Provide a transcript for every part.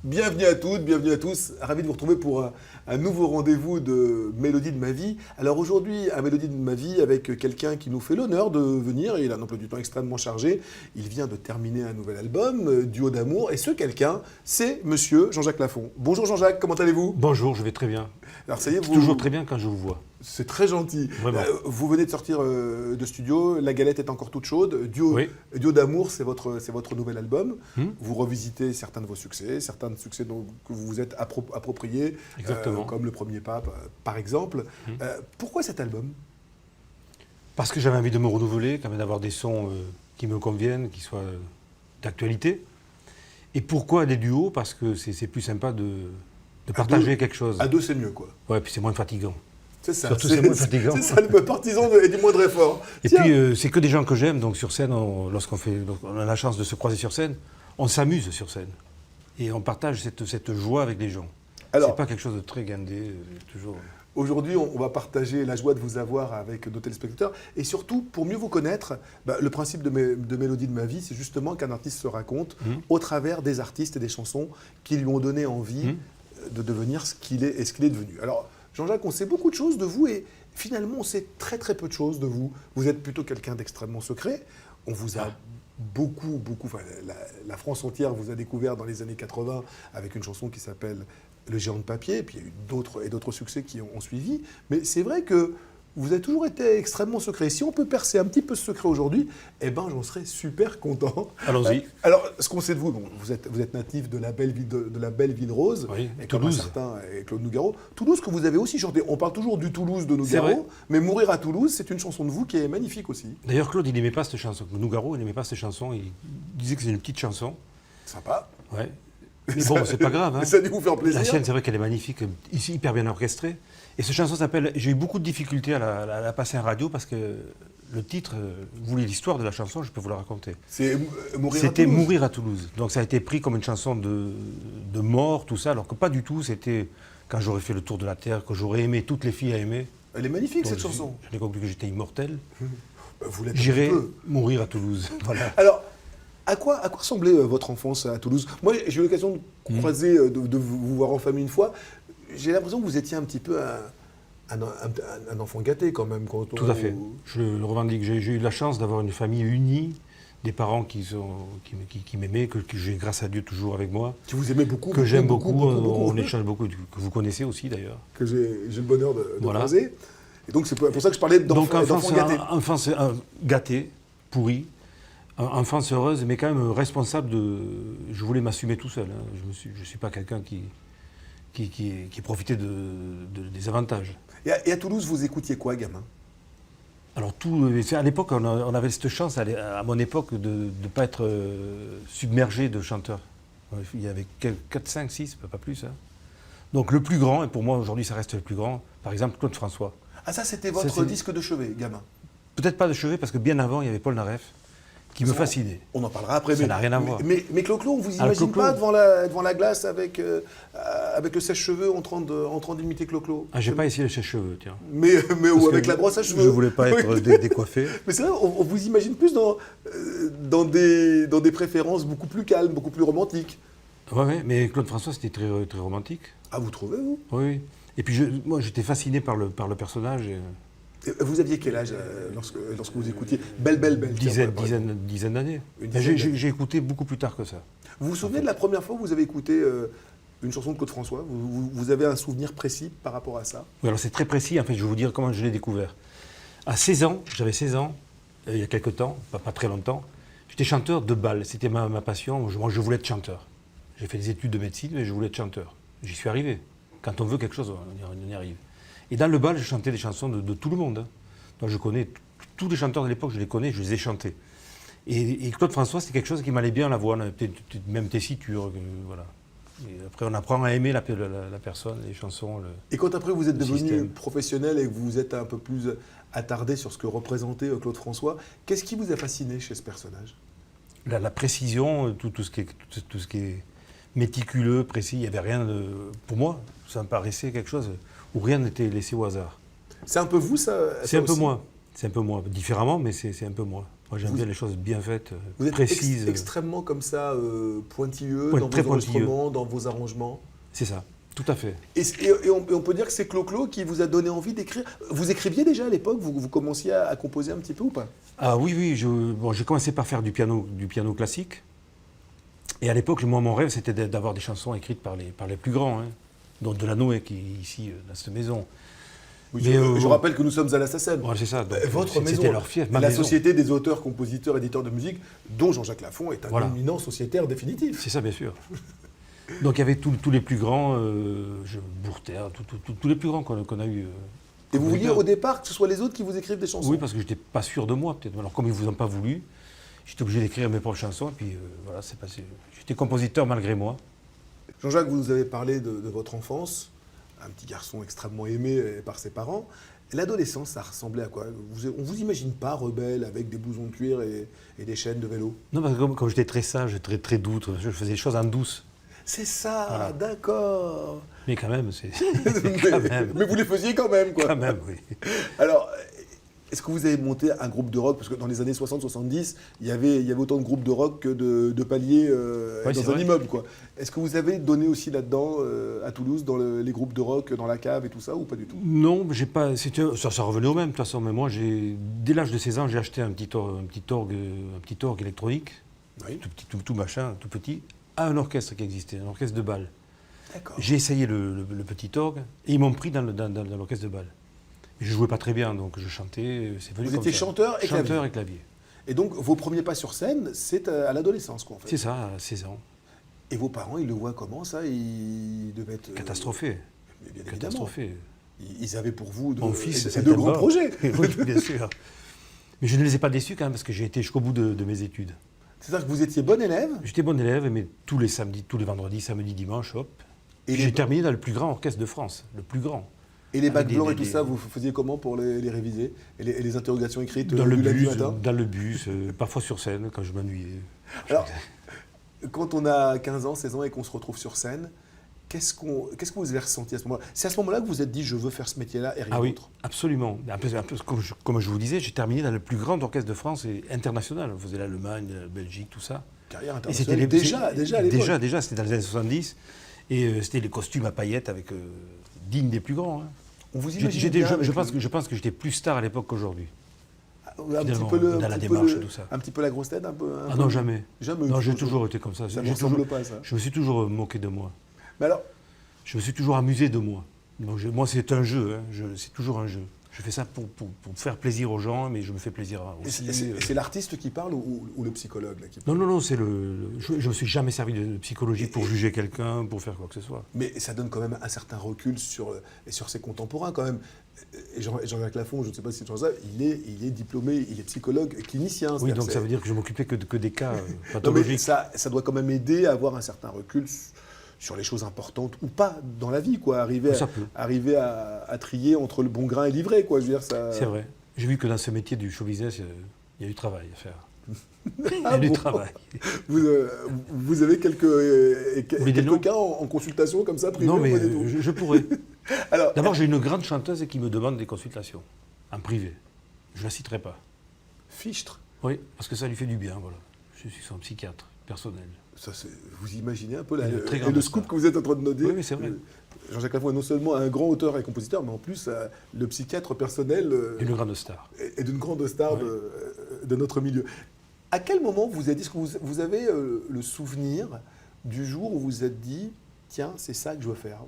Bienvenue à toutes, bienvenue à tous. Ravi de vous retrouver pour un nouveau rendez-vous de Mélodie de ma vie. Alors aujourd'hui, à Mélodie de ma vie, avec quelqu'un qui nous fait l'honneur de venir. Il a un emploi du temps extrêmement chargé. Il vient de terminer un nouvel album, Duo d'amour. Et ce quelqu'un, c'est monsieur Jean-Jacques Lafont. Bonjour Jean-Jacques, comment allez-vous? Bonjour, je vais très bien. Alors ça y est, C'est toujours très bien quand je vous vois. C'est très gentil. Vraiment. Vous venez de sortir de studio, la galette est encore toute chaude. Duo, Oui. Duo d'amour, c'est votre nouvel album. Vous revisitez certains de vos succès, certains de succès que vous vous êtes appropriés, Exactement. comme Le Premier Pape, par exemple. Pourquoi cet album? Parce que j'avais envie de me renouveler, quand même d'avoir des sons qui me conviennent, qui soient d'actualité. Et pourquoi des duos? Parce que c'est plus sympa de partager quelque chose. À deux, c'est mieux, quoi. Ouais, puis c'est moins fatigant. C'est ça. Surtout, c'est moins fatigant. C'est ça, le partisan du moindre effort. Et Tiens. puis, c'est que des gens que j'aime, donc sur scène, lorsqu'on a la chance de se croiser sur scène, on s'amuse sur scène. Et on partage cette joie avec les gens. Alors, c'est pas quelque chose de très guindé, toujours. Aujourd'hui, on va partager la joie de vous avoir avec nos téléspectateurs. Et surtout, pour mieux vous connaître, le principe de Mélodie de ma vie, c'est justement qu'un artiste se raconte au travers des artistes et des chansons qui lui ont donné envie de devenir ce qu'il est et ce qu'il est devenu. Alors, Jean-Jacques, on sait beaucoup de choses de vous et finalement, on sait très très peu de choses de vous. Vous êtes plutôt quelqu'un d'extrêmement secret. On vous a beaucoup, enfin, la France entière vous a découvert dans les années 80 avec une chanson qui s'appelle Le Géant de papier, et puis il y a eu d'autres succès qui ont suivi. Mais c'est vrai que vous avez toujours été extrêmement secret. Si on peut percer un petit peu ce secret aujourd'hui, eh ben, j'en serais super content. Allons-y. Alors, ce qu'on sait de vous, vous êtes natif de la belle ville rose, Oui, et Toulouse. comme un certain Claude Nougaro. Toulouse que vous avez aussi chanté. On parle toujours du Toulouse de C'est vrai. Nougaro, mais Mourir à Toulouse, c'est une chanson de vous qui est magnifique aussi. D'ailleurs, Claude, il n'aimait pas cette chanson. Nougaro, il n'aimait pas cette chanson. Il disait que c'est une petite chanson. Sympa. Ouais. Mais bon, c'est pas grave. Hein. Ça a dû vous faire plaisir. La sienne, c'est vrai qu'elle est magnifique, ici hyper bien orchestrée. Et cette chanson s'appelle. J'ai eu beaucoup de difficultés à la passer en radio parce que le titre, vous voulez l'histoire de la chanson, je peux vous la raconter. C'est Mourir à C'était Toulouse. Mourir à Toulouse. Donc ça a été pris comme une chanson de mort, tout ça, alors que pas du tout. C'était quand j'aurais fait le tour de la terre, que j'aurais aimé toutes les filles à aimer. Elle est magnifique, Donc, cette chanson. J'en ai conclu que j'étais immortel. Vous l'êtes un J'irai petit peu. mourir à Toulouse. Voilà. Alors, à quoi ressemblait votre enfance à Toulouse? Moi, j'ai eu l'occasion de croiser, de vous voir en famille une fois. J'ai l'impression que vous étiez un petit peu un enfant gâté quand même. Tout à fait. Je le revendique. J'ai eu la chance d'avoir une famille unie, des parents qui m'aimaient, que j'ai grâce à Dieu toujours avec moi, Que vous aimez beaucoup. que j'aime beaucoup, on échange beaucoup, que vous connaissez aussi d'ailleurs. Que j'ai le bonheur de Voilà. croiser. Et donc, c'est pour ça que je parlais Donc d'enfant gâté. enfance gâtée, pourrie, enfance heureuse, mais quand même responsable de... Je voulais m'assumer tout seul. Hein. Je ne suis pas quelqu'un qui profitait des avantages. Et à Toulouse, vous écoutiez quoi, gamin? Alors, à l'époque, on avait cette chance, à mon époque, de ne pas être submergé de chanteurs. Il y avait 4, 5, 6, pas plus. Hein. Donc, le plus grand, et pour moi, aujourd'hui, ça reste le plus grand, par exemple, Claude François. Ah, ça, c'était votre c'est- disque de chevet, gamin. Peut-être pas de chevet, parce que bien avant, il y avait Paul Naref, qui me fascinait. On en parlera après. Ça n'a rien à voir. Mais Clo-Clo, on vous Ah, imagine Clo-Clo. pas devant la glace avec le sèche-cheveux en train d'imiter Clo-Clo. Ah, j'ai pas essayé le sèche-cheveux, tiens. Mais ou Parce avec que la brosse à cheveux. Je voulais pas être décoiffé. Mais c'est vrai, on vous imagine plus dans des préférences beaucoup plus calmes, beaucoup plus romantiques. Ouais, mais Claude François, c'était très, très romantique. Ah, vous trouvez, vous? Oui. Et puis, moi, j'étais fasciné par le personnage. Et vous aviez quel âge lorsque vous écoutiez Belle. tiens, Dizaine d'années. Une Mais dizaine J'ai écouté beaucoup plus tard que ça. Vous vous souvenez de la première fois où vous avez écouté une chanson de Claude François? Vous avez un souvenir précis par rapport à ça? Oui, alors c'est très précis, en fait, je vais vous dire comment je l'ai découvert. À 16 ans, j'avais 16 ans, il y a quelques temps, pas très longtemps, j'étais chanteur de bal, c'était ma passion, moi je voulais être chanteur. J'ai fait des études de médecine, mais je voulais être chanteur. J'y suis arrivé. Quand on veut quelque chose, on y arrive. Et dans le bal, je chantais des chansons de tout le monde. Hein. Donc je connais tous les chanteurs de l'époque, je les connais, je les ai chantés. Et Claude François, c'était quelque chose qui m'allait bien à la voix, même tessitures, voilà. Et après, on apprend à aimer la personne, les chansons. Et quand après vous êtes le devenu système. professionnel et que vous vous êtes un peu plus attardé sur ce que représentait Claude François, qu'est-ce qui vous a fasciné chez ce personnage? La précision, tout ce qui est méticuleux, précis, il n'y avait rien de... Pour moi, ça me paraissait quelque chose où rien n'était laissé au hasard. C'est un peu vous, ça? C'est un peu aussi moi. C'est un peu moi. Différemment, mais c'est un peu moi. Moi, j'aime bien les choses bien faites, Vous êtes précises. extrêmement comme ça, pointilleux Ouais, dans très vos enregistrements, dans vos arrangements. C'est ça, tout à fait. Et on peut dire que c'est Clo-Clo qui vous a donné envie d'écrire. Vous écriviez déjà à l'époque, vous commenciez à composer un petit peu ou pas? Ah oui, oui, j'ai commencé par faire du piano classique. Et à l'époque, moi, mon rêve, c'était d'avoir des chansons écrites par les plus grands, hein, dont Delanoë, qui est ici, dans cette maison. Oui, je rappelle que nous sommes à la SACEM. Ouais, c'est ça. Donc, votre maison, c'était leur fief, ma la maison. Société des auteurs, compositeurs, éditeurs de musique, dont Jean-Jacques Lafont est un Voilà. éminent sociétaire définitif. C'est ça, bien sûr. Donc il y avait tous les plus grands, Bourter, tous les plus grands qu'on a eu. Et vous vouliez au départ que ce soit les autres qui vous écrivent des chansons? Oui, parce que je n'étais pas sûr de moi, peut-être. Alors comme ils ne vous ont pas voulu, j'étais obligé d'écrire mes propres chansons, et puis voilà, c'est passé. J'étais compositeur malgré moi. Jean-Jacques, vous nous avez parlé de votre enfance, un petit garçon extrêmement aimé par ses parents. L'adolescence, ça ressemblait à quoi? On ne vous imagine pas rebelle avec des blousons de cuir et des chaînes de vélo? Non, parce que comme j'étais très sage, très doux, je faisais des choses en douce. C'est ça, Voilà. D'accord. Mais quand même, c'est... mais vous les faisiez quand même, quoi. Quand même, oui. Alors, est-ce que vous avez monté un groupe de rock? Parce que dans les années 60-70, il y avait autant de groupes de rock que de paliers Oui, dans un vrai. immeuble, quoi. Est-ce que vous avez donné aussi là-dedans, à Toulouse, dans les groupes de rock, dans la cave et tout ça, ou pas du tout? Non, j'ai pas. Ça revenait au même, de toute façon. Mais moi, dès l'âge de 16 ans, j'ai acheté un petit orgue électronique, Oui. tout petit, tout machin, tout petit, à un orchestre qui existait, un orchestre de bal. D'accord. J'ai essayé le petit orgue et ils m'ont pris dans l'orchestre de bal. Je jouais pas très bien, donc je chantais. C'est venu Vous comme étiez ça. chanteur et clavier. Chanteur et clavier. Et donc, vos premiers pas sur scène, c'est à l'adolescence, quoi, en fait. C'est ça, à 16 ans. Et vos parents, ils le voient comment, ça? Ils devaient être... Catastrophé. mais bien évidemment. Catastrophé. Ils avaient pour vous Mon fils, c'est de grands projets. Oui, bien sûr. Mais je ne les ai pas déçus quand même, parce que j'ai été jusqu'au bout de mes études. C'est-à-dire que vous étiez bon élève? J'étais bon élève, mais tous les samedis, tous les vendredis, samedi, dimanche, hop. Et J'ai terminé dans le plus grand orchestre de France, le plus grand. Et les bacs Avec blancs et tout ça, vous faisiez comment pour les réviser? Et les interrogations écrites Dans le du lundi bus, matin? parfois sur scène, quand je m'ennuyais. Alors, quand on a 15 ans, 16 ans et qu'on se retrouve sur scène, qu'est-ce que vous avez ressenti à ce moment-là? C'est à ce moment-là que vous vous êtes dit, je veux faire ce métier-là et rien Ah oui, d'autre? absolument. Un peu comme je vous disais, j'ai terminé dans le plus grand orchestre de France et international. On faisait l'Allemagne, la Belgique, tout ça. Carrière Et c'était internationale, déjà à l'époque. Déjà, c'était dans les années 70. Et c'était les costumes à paillettes dignes des plus grands. Hein. On vous imagine bien Je avec pense que j'étais plus star à l'époque qu'aujourd'hui. un petit finalement, peu dans la démarche et tout ça. un petit peu la grosse tête, un peu. Ah non, jamais. Jamais. Non, j'ai toujours été comme ça. Ça ne J'ai ressemble toujours- pas à ça. Je me suis toujours moqué de moi. Mais alors, Je me suis toujours amusé de moi. Donc, moi, c'est un jeu. Hein. C'est toujours un jeu. Je fais ça pour faire plaisir aux gens, mais je me fais plaisir aussi. c'est l'artiste qui parle ou le psychologue là, qui parle? Non, c'est je ne me suis jamais servi de psychologie pour juger quelqu'un, pour faire quoi que ce soit. Mais ça donne quand même un certain recul sur ses contemporains quand même. Et Jean-Jacques Lafont, je ne sais pas si tu en sais, il est diplômé, il est psychologue clinicien. Oui, C'est-à-dire donc que ça veut dire que je m'occupais que des cas Non, mais pathologiques. ça doit quand même aider à avoir un certain recul sur les choses importantes ou pas dans la vie, quoi. Ça peut. Arriver à trier entre le bon grain et l'ivraie, quoi. Je veux dire, ça... C'est vrai. J'ai vu que dans ce métier du show business, il y a du travail à faire. Il y Ah a du bon travail. Vous avez voulez des noms quelques cas en consultation comme ça, privé? Non, ou mais pas du tout je pourrais. Alors, D'abord, j'ai une grande chanteuse qui me demande des consultations, en privé. Je ne la citerai pas. Fichtre, Oui, parce que ça lui fait du bien, voilà. Je suis son psychiatre personnel. vous imaginez un peu Une très le grande scoop star. que vous êtes en train de nous dire? Oui, c'est vrai. Jean-Jacques Lafont est non seulement un grand auteur et compositeur, mais en plus le psychiatre personnel Une grande star. et d'une grande star Ouais. de notre milieu. À quel moment vous avez dit, est-ce que vous avez le souvenir du jour où vous vous êtes dit, tiens, c'est ça que je veux faire?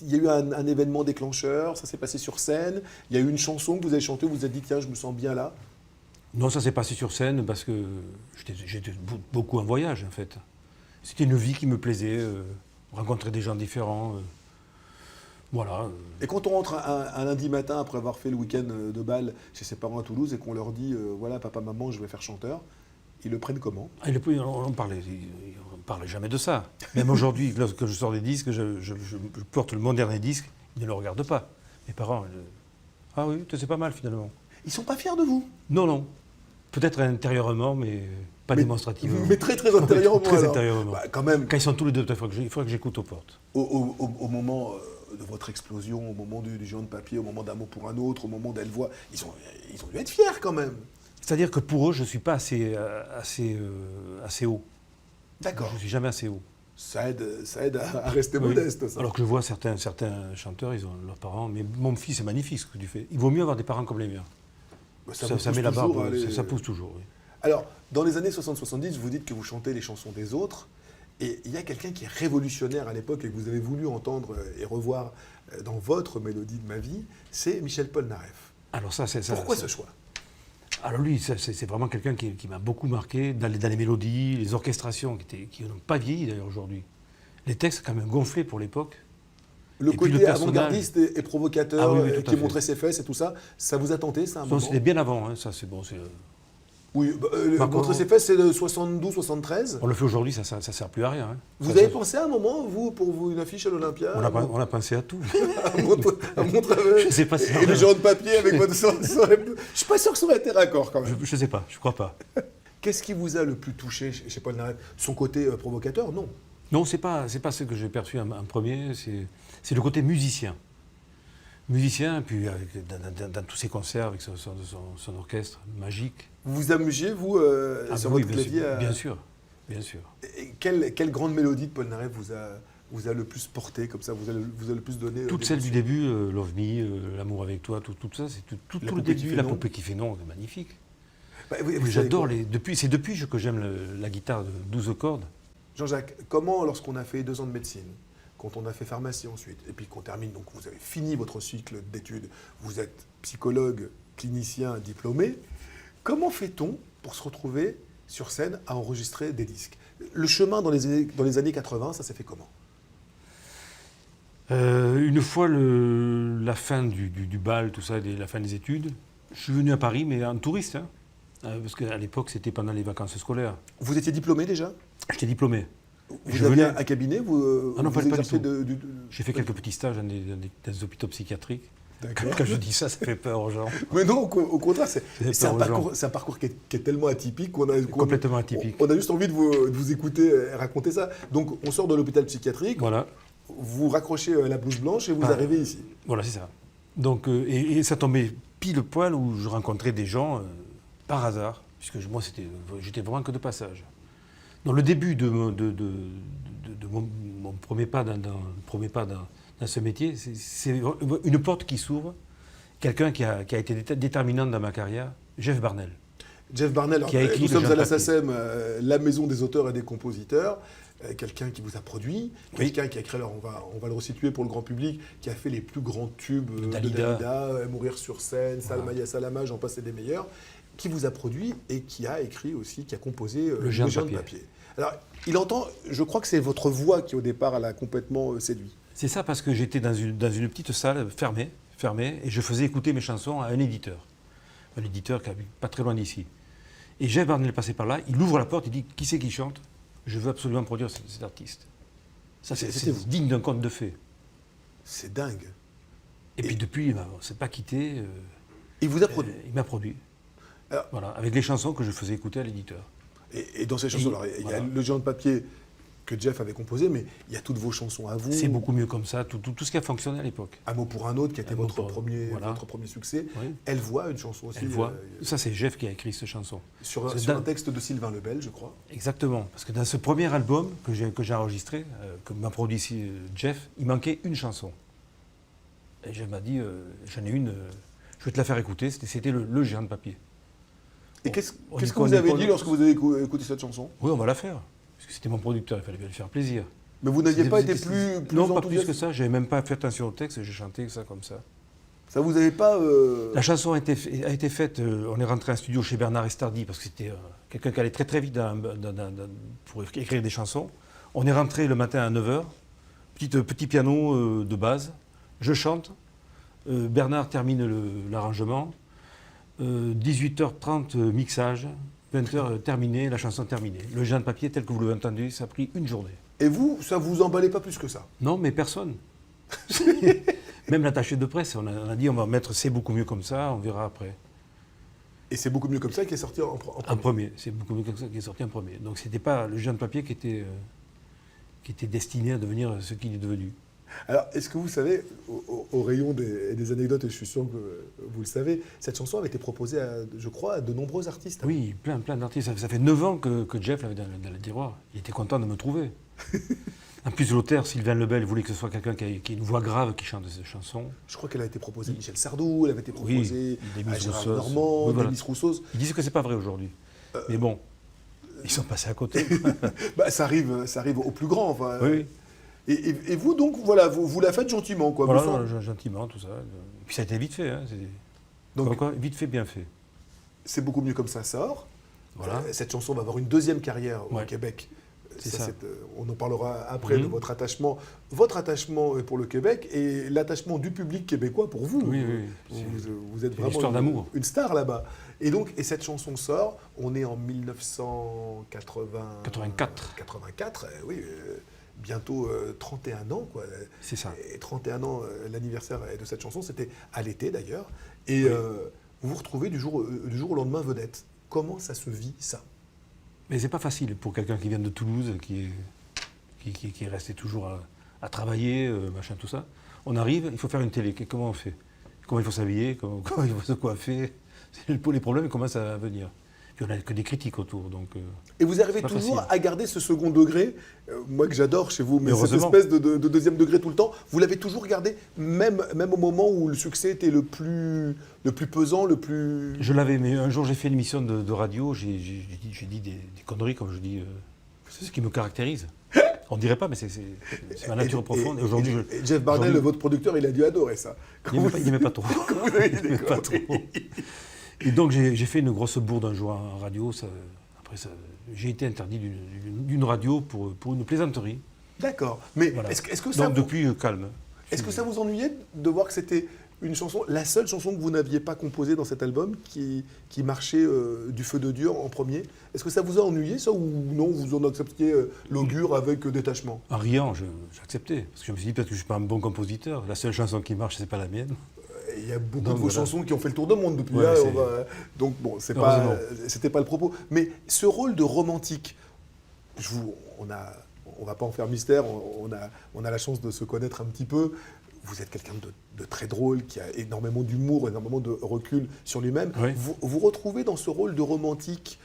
Il y a eu un événement déclencheur, ça s'est passé sur scène, il y a eu une chanson que vous avez chantée, vous vous êtes dit, tiens, je me sens bien là? Non, ça s'est passé sur scène parce que j'étais beaucoup en voyage, en fait. C'était une vie qui me plaisait, rencontrer des gens différents. Voilà. Et quand on rentre un lundi matin après avoir fait le week-end de bal chez ses parents à Toulouse et qu'on leur dit, voilà, papa, maman, je vais faire chanteur, ils le prennent comment? On parlait jamais de ça. Même aujourd'hui, lorsque je sors des disques, je porte le mon dernier disque, ils ne le regardent pas. Mes parents, ah oui, c'est pas mal finalement. Ils sont pas fiers de vous? Non. Peut-être intérieurement, mais pas démonstrativement. Mais très très intérieurement. Très alors. intérieurement. Bah, quand même, Quand ils sont tous les deux, il faudrait que j'écoute aux portes. au moment de votre explosion, au moment du géant de papier, au moment d'un mot pour un autre, au moment d'elle voix, ils ont dû être fiers quand même. C'est-à-dire que pour eux, je ne suis pas assez haut. D'accord. Je ne suis jamais assez haut. Ça aide à rester modeste, ça. Alors que je vois certains chanteurs, ils ont leurs parents, mais mon fils, c'est magnifique ce que tu fais. Il vaut mieux avoir des parents comme les miens. Bah, Ça met la barre, ça pousse toujours. Oui. Alors, dans les années 60-70, vous dites que vous chantez les chansons des autres, et il y a quelqu'un qui est révolutionnaire à l'époque et que vous avez voulu entendre et revoir dans votre mélodie de ma vie, c'est Michel Polnareff. Alors ça, c'est ça. Pourquoi ce choix? Alors lui, c'est vraiment quelqu'un qui m'a beaucoup marqué dans les mélodies, les orchestrations qui n'ont pas vieilli d'ailleurs aujourd'hui. Les textes quand même gonflés pour l'époque. Le côté avant-gardiste et provocateur, oui, qui montrait ses fesses et tout ça, ça vous a tenté, ça, un moment? C'était bien avant, hein, ça c'est bon. Oui, montrer ses fesses, c'est de 72-73. On le fait aujourd'hui, ça ne sert plus à rien. Hein. Vous avez pensé à un moment, pour vous, une affiche à l'Olympia? On a pensé à tout. à montrer je sais pas si et le genre de papier avec votre sang. Je suis pas sûr que ça aurait été raccord quand même. Je sais pas, je crois pas. Qu'est-ce qui vous a le plus touché chez Polnareff? Son côté provocateur? Non. Non, c'est pas ce que j'ai perçu en premier, c'est le côté musicien. Musicien, puis dans tous ses concerts avec son orchestre magique. Vous vous amusiez, vous, sur votre clavier? Bien sûr, bien sûr. Et quelle grande mélodie de Polnareff vous a le plus porté, comme ça, vous a le plus donné? Toutes celles du début, Love Me, L'amour avec toi, tout ça, c'est tout le début. La poupée qui fait non, c'est magnifique. Bah, j'adore c'est depuis que j'aime la guitare de 12 cordes. Jean-Jacques, comment, lorsqu'on a fait 2 ans de médecine, quand on a fait pharmacie ensuite, et puis qu'on termine, donc vous avez fini votre cycle d'études, vous êtes psychologue, clinicien, diplômé, comment fait-on pour se retrouver sur scène à enregistrer des disques? Le chemin dans les années 80, ça s'est fait comment? Une fois la fin du bal, tout ça, la fin des études, je suis venu à Paris, mais en touriste, hein, parce qu'à l'époque, c'était pendant les vacances scolaires. Vous étiez diplômé déjà? J'étais diplômé. Vous aviez un cabinet? Ah non, vous pas du tout. de... J'ai fait quelques petits stages dans des hôpitaux psychiatriques. D'accord. Quand je dis ça, ça fait peur aux gens. Mais non, au contraire, c'est un parcours qui est tellement atypique complètement atypique. On a juste envie de vous écouter raconter ça. Donc, on sort de l'hôpital psychiatrique, voilà. Vous raccrochez la blouse blanche et vous arrivez ici. Voilà, c'est ça. Donc, et ça tombait pile poil où je rencontrais des gens par hasard, puisque moi, j'étais vraiment que de passage. Dans le début de mon premier pas dans ce métier, c'est une porte qui s'ouvre, quelqu'un qui a été déterminant dans ma carrière, Jeff Barnell. Jeff Barnell, qui a écrit nous sommes à la SACEM, la maison des auteurs et des compositeurs, quelqu'un qui vous a produit, quelqu'un qui a écrit, alors on va le resituer pour le grand public, qui a fait les plus grands tubes de Dalida, Mourir sur scène, Salma Salama, j'en passe et des meilleurs, qui vous a produit et qui a écrit aussi, qui a composé Le Géant de papier. Alors, je crois que c'est votre voix qui au départ l'a complètement séduit. C'est ça, parce que j'étais dans une petite salle fermée, et je faisais écouter mes chansons à un éditeur qui habite pas très loin d'ici. Et Jeff Barnell passait par là, il ouvre la porte, il dit « Qui c'est qui chante ? Je veux absolument produire cet artiste. » Ça, c'est digne d'un conte de fées. C'est dingue. Et puis depuis, on ne s'est pas quitté. Il vous a produit? Il m'a produit. Alors, voilà, avec les chansons que je faisais écouter à l'éditeur. Et dans ces chansons, il y a Le Géant de papier que Jeff avait composé, mais il y a toutes vos chansons à vous. C'est beaucoup mieux comme ça, tout ce qui a fonctionné à l'époque. Un mot pour un autre, qui a été votre premier succès. Oui. Elle voit une chanson aussi. Elle voit. Ça, c'est Jeff qui a écrit cette chanson. Sur un texte de Sylvain Lebel, je crois. Exactement. Parce que dans ce premier album que j'ai enregistré, que m'a produit ici Jeff, il manquait une chanson. Et Jeff m'a dit, j'en ai une, je vais te la faire écouter. C'était le Géant de papier. Et qu'est-ce que vous avez dit lorsque vous avez écouté cette chanson? Oui, on va la faire. Parce que c'était mon producteur, il fallait bien lui faire plaisir. Mais vous n'aviez pas été plus non, pas plus que ça. Je n'avais même pas fait attention au texte, j'ai chanté ça comme ça. Ça vous avait pas... La chanson a été faite, on est rentré en studio chez Bernard Estardi, parce que c'était quelqu'un qui allait très très vite pour écrire des chansons. On est rentré le matin à 9h, petit piano de base, je chante, Bernard termine l'arrangement, 18h30 mixage, 20h terminé, la chanson terminée. Le Géant de papier, tel que vous l'avez entendu, ça a pris une journée. Et vous, ça vous emballait pas plus que ça? Non, mais personne. Même l'attaché de presse, on a dit on va mettre C'est beaucoup mieux comme ça, on verra après. Et C'est beaucoup mieux comme ça qui est sorti en premier. C'est beaucoup mieux comme ça qui est sorti en premier. Donc c'était pas le Géant de papier qui était destiné à devenir ce qu'il est devenu. Alors, est-ce que vous savez, au rayon des anecdotes, et je suis sûr que vous le savez, cette chanson avait été proposée, je crois, à de nombreux artistes. Oui, plein d'artistes. Ça fait 9 ans que Jeff l'avait dans le tiroir. Il était content de me trouver. En plus, l'auteur, Sylvain Lebel, voulait que ce soit quelqu'un qui ait une voix grave qui chante cette chanson. Je crois qu'elle a été proposée à Michel Sardou, elle avait été proposée à Gérard Roussos. Normand, Oui, voilà. Demis Roussos. Ils disent que c'est pas vrai aujourd'hui. Mais bon, ils sont passés à côté. Bah, ça arrive au plus grand. Enfin. Oui. Et vous, donc, voilà, vous la faites gentiment, quoi. Voilà, gentiment, tout ça. Et puis ça a été vite fait. Hein. Donc, quoi, vite fait, bien fait. c'est beaucoup mieux comme ça sort. Voilà. Cette chanson va avoir une deuxième carrière au Québec. C'est ça. On en parlera après de votre attachement pour le Québec et l'attachement du public québécois pour vous. Oui. Vous êtes vraiment histoire d'amour. Une star là-bas. Et cette chanson sort, on est en 1984. 84, oui, bientôt 31 ans. Quoi. C'est ça. Et 31 ans, l'anniversaire de cette chanson, c'était à l'été d'ailleurs. Et vous vous retrouvez du jour au lendemain vedette. Comment ça se vit, ça ? Mais c'est pas facile pour quelqu'un qui vient de Toulouse, qui est resté toujours à travailler, machin, tout ça. On arrive, il faut faire une télé. Comment on fait? Comment il faut s'habiller? Comment il faut se coiffer? Les problèmes commencent à venir. Puis on n'a que des critiques autour. Donc, et vous arrivez toujours à garder ce second degré, moi que j'adore chez vous, mais cette espèce de deuxième degré tout le temps, vous l'avez toujours gardé, même au moment où le succès était le plus pesant, le plus... Je l'avais, mais un jour j'ai fait une émission de radio, j'ai dit des conneries, comme je dis, c'est ce qui me caractérise. On ne dirait pas, mais c'est ma nature profonde. Et aujourd'hui, Jeff Barnell, votre producteur, il a dû adorer ça. Il n'aimait pas trop. Vous avez dit des conneries. Et donc j'ai fait une grosse bourde un jour en radio. J'ai été interdit d'une radio pour une plaisanterie. D'accord. Mais voilà. Est-ce que ça... Donc depuis, calme. Est-ce que ça vous ennuyait de voir que c'était une chanson, la seule chanson que vous n'aviez pas composée dans cet album qui marchait du feu de Dieu en premier? Est-ce que ça vous a ennuyé, ça, ou non, vous en acceptiez l'augure avec détachement? En riant, j'acceptais. Parce que je me suis dit, peut-être que je ne suis pas un bon compositeur. La seule chanson qui marche, ce n'est pas la mienne. Il y a beaucoup de vos chansons qui ont fait le tour du monde depuis là. Donc bon, c'était pas le propos. Mais ce rôle de romantique, on va pas en faire mystère, on a la chance de se connaître un petit peu. Vous êtes quelqu'un de très drôle, qui a énormément d'humour, énormément de recul sur lui-même. Oui. Vous retrouvez dans ce rôle de romantique,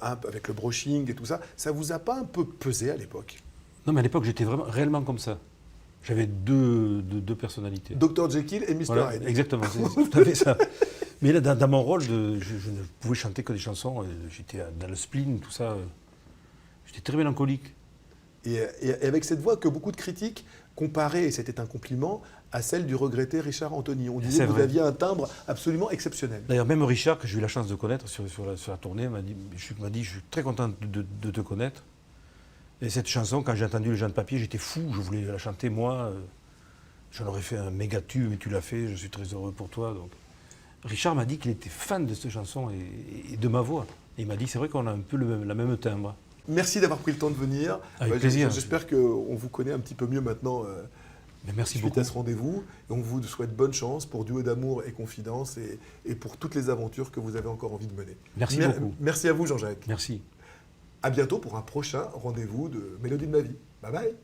avec le brushing et tout ça, ça vous a pas un peu pesé à l'époque? Non, mais à l'époque, j'étais réellement comme ça. J'avais deux personnalités. Dr Jekyll et Mr Hyde. Exactement, c'est tout à fait ça. Mais là, dans mon rôle, je ne pouvais chanter que des chansons. J'étais dans le spleen, tout ça. J'étais très mélancolique. Et avec cette voix que beaucoup de critiques comparaient, et c'était un compliment, à celle du regretté Richard Anthony. On disait que vous aviez un timbre absolument exceptionnel. D'ailleurs, même Richard, que j'ai eu la chance de connaître sur la tournée, m'a dit je suis très content de te connaître. Et cette chanson, quand j'ai entendu Les gens de papier, j'étais fou, je voulais la chanter moi. J'en aurais fait un méga tube, mais tu l'as fait, je suis très heureux pour toi. Donc. Richard m'a dit qu'il était fan de cette chanson et de ma voix. Et il m'a dit, c'est vrai qu'on a un peu la même timbre. Merci d'avoir pris le temps de venir. Avec plaisir. J'espère qu'on vous connaît un petit peu mieux maintenant. Merci suite beaucoup. à ce rendez-vous. Et on vous souhaite bonne chance pour Duo d'amour et confidence et pour toutes les aventures que vous avez encore envie de mener. Merci beaucoup. Merci à vous, Jean-Jacques. Merci. À bientôt pour un prochain rendez-vous de Mélodie de ma vie. Bye bye.